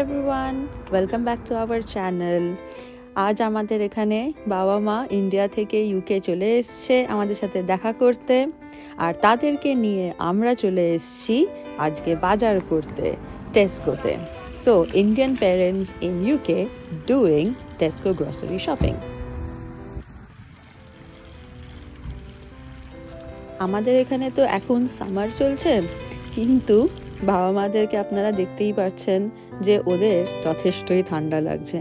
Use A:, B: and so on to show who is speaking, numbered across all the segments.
A: everyone, welcome back to our channel. আজ আমাদের এখানে বাবা মা ইন্ডিয়া থেকে ইউকে চলে এসেছে আমাদের সাথে দেখা করতে, আর তাদেরকে নিয়ে আমরা চলে এসেছি আজকে বাজার করতে টেস্কোতে। So Indian parents in UK doing Tesco grocery shopping. আমাদের এখানে তো এখন সামার চলছে, কিন্তু বাবা মাদেরকে আপনারা দেখতেই পাচ্ছেন যে ওদের যথেষ্টই ঠান্ডা লাগছে।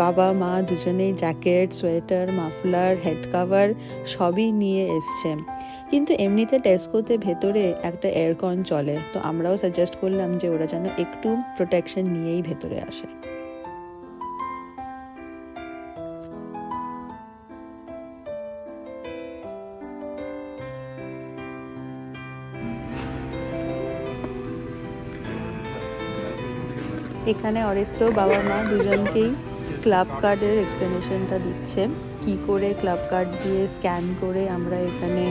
A: বাবা মা দুজনেই jacket, sweater, muffler, head cover সবই নিয়ে এসছে। কিন্তু এমনিতে টেস্কোতে ভেতরে একটা এয়ারকন চলে, তো আমরাও সাজেস্ট করলাম যে ওরা যেন একটু প্রোটেকশন নিয়েই ভেতরে আসে। এখানে অরিত্র বাবা মা দুজনকেই ক্লাব কার্ডের এক্সপ্লেনেশনটা দিচ্ছে, কি করে ক্লাব কার্ড দিয়ে স্ক্যান করে আমরা এখানে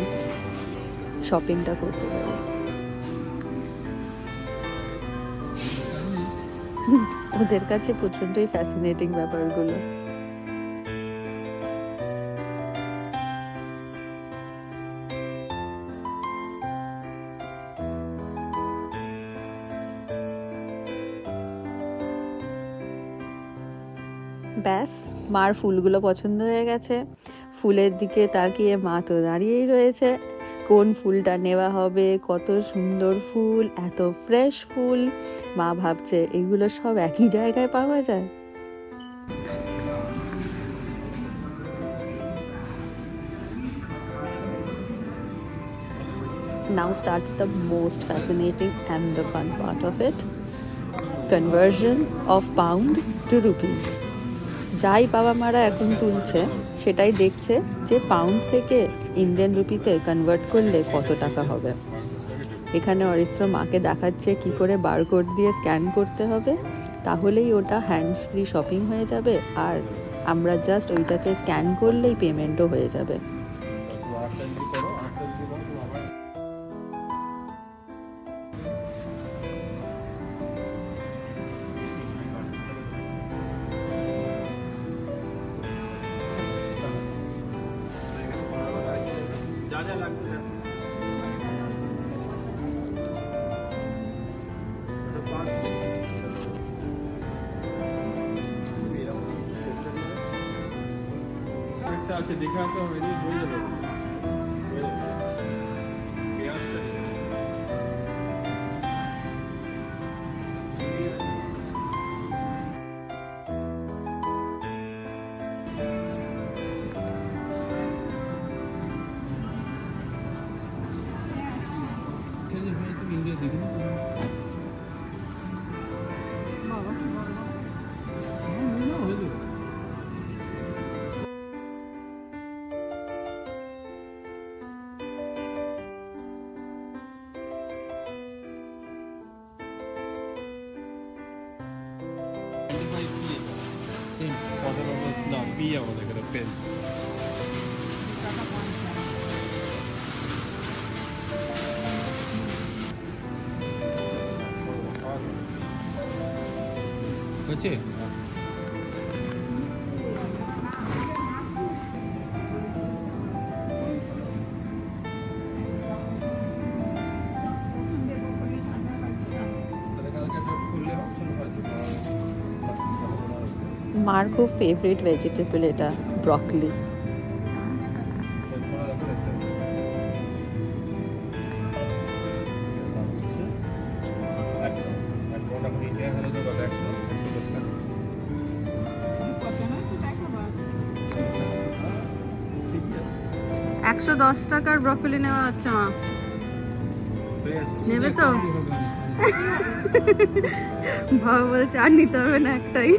A: শপিংটা করতে পারি। ওদের কাছে প্রচন্ডই ফ্যাসিনেটিং ব্যাপারগুলো। ব্যাস, মার ফুলগুলো পছন্দ হয়ে গেছে। ফুলের দিকে তাকিয়ে মা তো দাঁড়িয়েই রয়েছে, কোন ফুলটা নেওয়া হবে, কত সুন্দর ফুল, এত ফ্রেশ ফুল। মা ভাবছে এগুলো সব একই জায়গায় পাওয়া যায়। Now starts the most fascinating and the fun part of it. Conversion of pound to rupees. যাই বাবা মারা এখন তুলছে সেটাই দেখছে যে পাউন্ড থেকে ইন্ডিয়ান রুপিতে কনভার্ট করলে কত টাকা হবে। এখানে অরিত্র মাকে দেখাচ্ছে কি করে বারকোড দিয়ে স্ক্যান করতে হবে, তাহলেই ওটা হ্যান্ডস ফ্রি শপিং হয়ে যাবে, আর আমরা জাস্ট ওইটাকে স্ক্যান করলেই পেমেন্টও হয়ে যাবে।
B: আচ্ছা দেখে আসো, হয়ে যাবে। No, via o de pens. Oye.
A: মার খুব ফেভারিট ভেজিটেবল এটা, ব্রকলি। $110 ব্রকলি নেওয়া হচ্ছে। মা নেবে তো? বাবা বলছে আর নিতে হবে না, একটাই।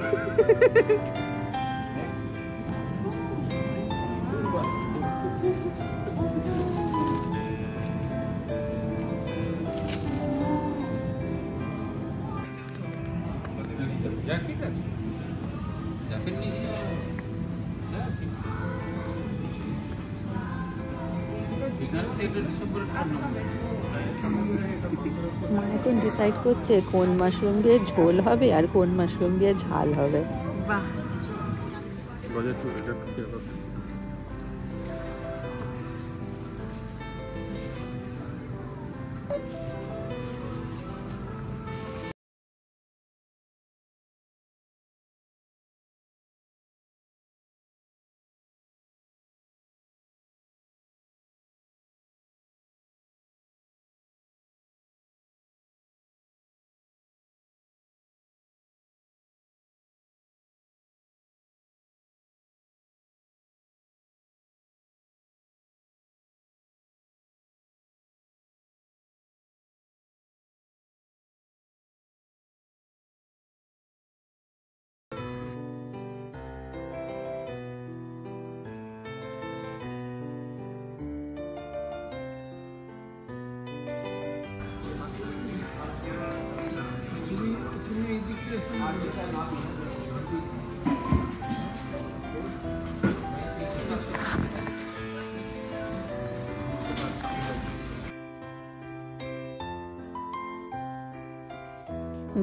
A: মা এখন ডিসাইড করছে কোন মাশরুম দিয়ে ঝোল হবে আর কোন মাশরুম দিয়ে ঝাল হবে।
C: বাহ,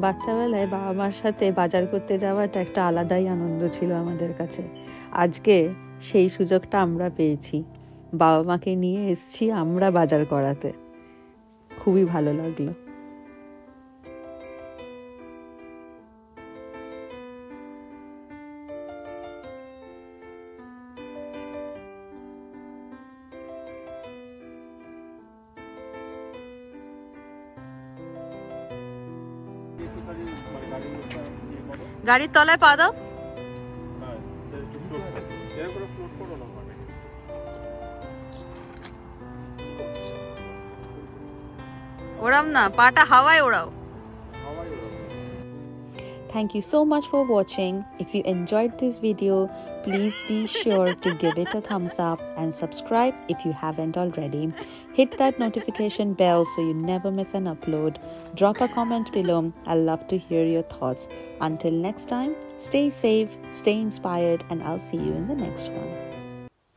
A: বাচ্চাবেলায় বাবা মার সাথে বাজার করতে যাওয়াটা একটা আলাদাই আনন্দ ছিল আমাদের কাছে। আজকে সেই সুযোগটা আমরা পেয়েছি, বাবা মাকে নিয়ে এসেছি আমরা বাজার করাতে। খুবই ভালো লাগলো। গাড়ির তলায় পা দাও। ওরাম না, পাটা হাওয়ায় ওড়াও। Thank you so much for watching. If you enjoyed this video, please be sure to give it a thumbs up and subscribe if you haven't already. Hit that notification bell so you never miss an upload. Drop a comment below. I'd love to hear your thoughts. Until next time, stay safe, stay inspired, and I'll see you in the next one.